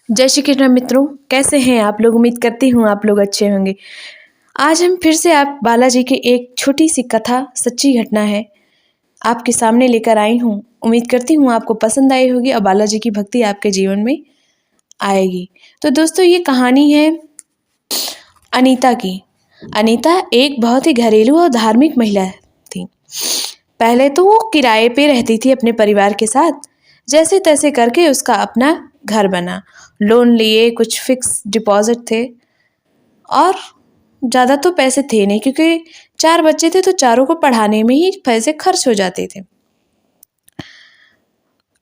जय श्री कृष्ण मित्रों, कैसे हैं आप लोग। उम्मीद करती हूँ आप लोग अच्छे होंगे। आज हम फिर से आप बालाजी की एक छोटी सी कथा, सच्ची घटना है, आपके सामने लेकर आई हूँ। उम्मीद करती हूँ आपको पसंद आई होगी और बालाजी की भक्ति आपके जीवन में आएगी। तो दोस्तों, ये कहानी है अनीता की। अनीता एक बहुत ही घरेलू और धार्मिक महिला थी। पहले तो वो किराए पे रहती थी अपने परिवार के साथ। जैसे तैसे करके उसका अपना घर बना। लोन लिए, कुछ फिक्स डिपॉजिट थे और ज़्यादा तो पैसे थे नहीं, क्योंकि 4 बच्चे थे तो चारों को पढ़ाने में ही पैसे खर्च हो जाते थे।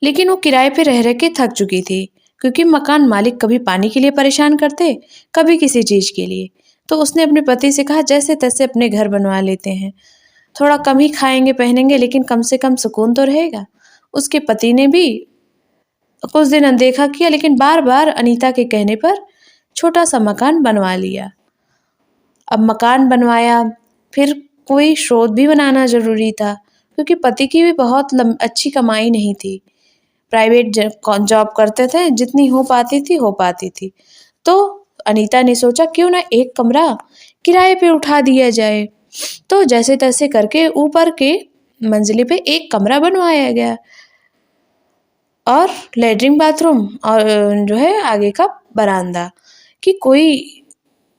लेकिन वो किराए पे रह रह के थक चुकी थी, क्योंकि मकान मालिक कभी पानी के लिए परेशान करते, कभी किसी चीज़ के लिए। तो उसने अपने पति से कहा, जैसे तैसे अपने घर बनवा लेते हैं, थोड़ा कम ही खाएंगे पहनेंगे, लेकिन कम से कम सुकून तो रहेगा। उसके पति ने भी कुछ दिन अनदेखा किया, लेकिन बार बार अनीता के कहने पर छोटा सा मकान बनवा लिया। अब मकान बनवाया, फिर कोई स्रोत भी बनाना ज़रूरी था, क्योंकि पति की भी बहुत अच्छी कमाई नहीं थी। प्राइवेट जॉब करते थे, जितनी हो पाती थी। तो अनीता ने सोचा, क्यों ना एक कमरा किराए पे उठा दिया जाए। तो जैसे तैसे करके ऊपर के मंजिले पे एक कमरा बनवाया गया और लेटरिन बाथरूम और जो है आगे का बरामदा, कि कोई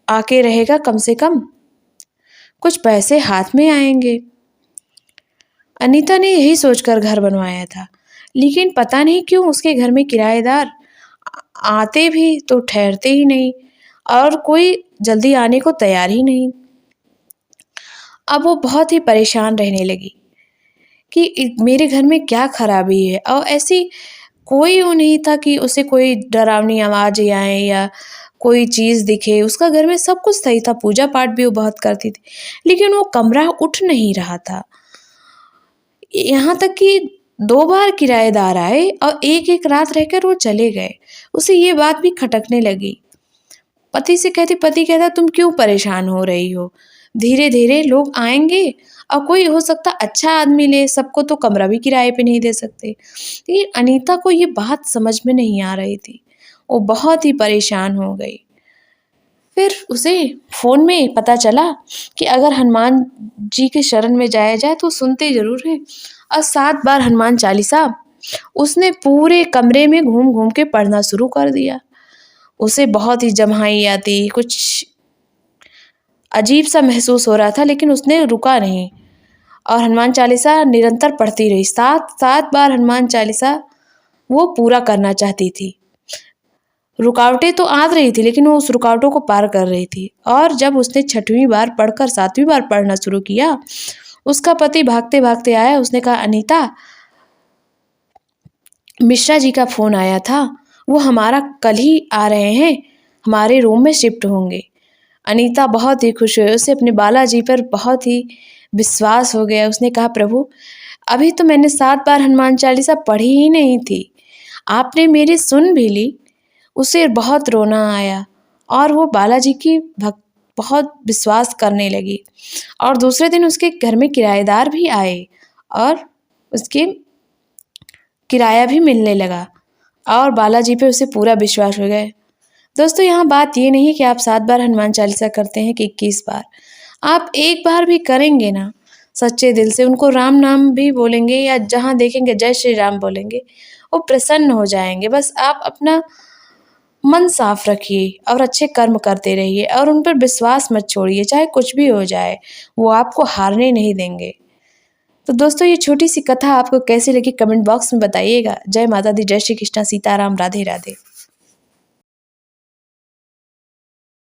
आके रहेगा, कम से कम कुछ पैसे हाथ में आएंगे। अनीता ने यही सोचकर घर बनवाया था, लेकिन पता नहीं क्यों उसके घर में किराएदार आते भी तो ठहरते ही नहीं और कोई जल्दी आने को तैयार ही नहीं। अब वो बहुत ही परेशान रहने लगी कि मेरे घर में क्या खराबी है। और ऐसी कोई वो नहीं था कि उसे कोई डरावनी आवाज़ आए या कोई चीज़ दिखे। उसका घर में सब कुछ सही था, पूजा पाठ भी वो बहुत करती थी, लेकिन वो कमरा उठ नहीं रहा था। यहाँ तक कि 2 बार किराएदार आए और एक रात रहकर वो चले गए। उसे ये बात भी खटकने लगी। पति कहता, तुम क्यों परेशान हो रही हो, धीरे धीरे लोग आएंगे और कोई हो सकता अच्छा आदमी ले, सबको तो कमरा भी किराए पे नहीं दे सकते। लेकिन अनीता को ये बात समझ में नहीं आ रही थी, वो बहुत ही परेशान हो गई। फिर उसे फ़ोन में पता चला कि अगर हनुमान जी के शरण में जाया जाए तो सुनते ज़रूर हैं, और 7 बार हनुमान चालीसा उसने पूरे कमरे में घूम घूम के पढ़ना शुरू कर दिया। उसे बहुत ही जम्हाई आती, कुछ अजीब सा महसूस हो रहा था, लेकिन उसने रुका नहीं और हनुमान चालीसा निरंतर पढ़ती रही। 7 बार हनुमान चालीसा वो पूरा करना चाहती थी। रुकावटें तो आ रही थी, लेकिन वो उस रुकावटों को पार कर रही थी। और जब उसने 6वीं बार पढ़कर 7वीं बार पढ़ना शुरू किया, उसका पति भागते भागते आया। उसने कहा, अनीता, मिश्रा जी का फ़ोन आया था, वो हमारा कल ही आ रहे हैं, हमारे रूम में शिफ्ट होंगे। अनीता बहुत ही खुश हुई, उसे अपने बालाजी पर बहुत ही विश्वास हो गया। उसने कहा, प्रभु, अभी तो मैंने 7 बार हनुमान चालीसा पढ़ी ही नहीं थी, आपने मेरी सुन भी ली। उसे बहुत रोना आया और वो बालाजी की बहुत विश्वास करने लगी। और दूसरे दिन उसके घर में किराएदार भी आए और उसके किराया भी मिलने लगा और बालाजी पे उसे पूरा विश्वास हो गया। दोस्तों, यहाँ बात ये नहीं कि आप 7 बार हनुमान चालीसा करते हैं कि 21 बार। आप एक बार भी करेंगे ना सच्चे दिल से, उनको राम नाम भी बोलेंगे या जहाँ देखेंगे जय श्री राम बोलेंगे, वो प्रसन्न हो जाएंगे। बस आप अपना मन साफ रखिए और अच्छे कर्म करते रहिए और उन पर विश्वास मत छोड़िए, चाहे कुछ भी हो जाए, वो आपको हारने नहीं देंगे। तो दोस्तों, ये छोटी सी कथा आपको कैसी लगी कमेंट बॉक्स में बताइएगा। जय माता दी, जय श्री कृष्णा, सीताराम, राधे राधे।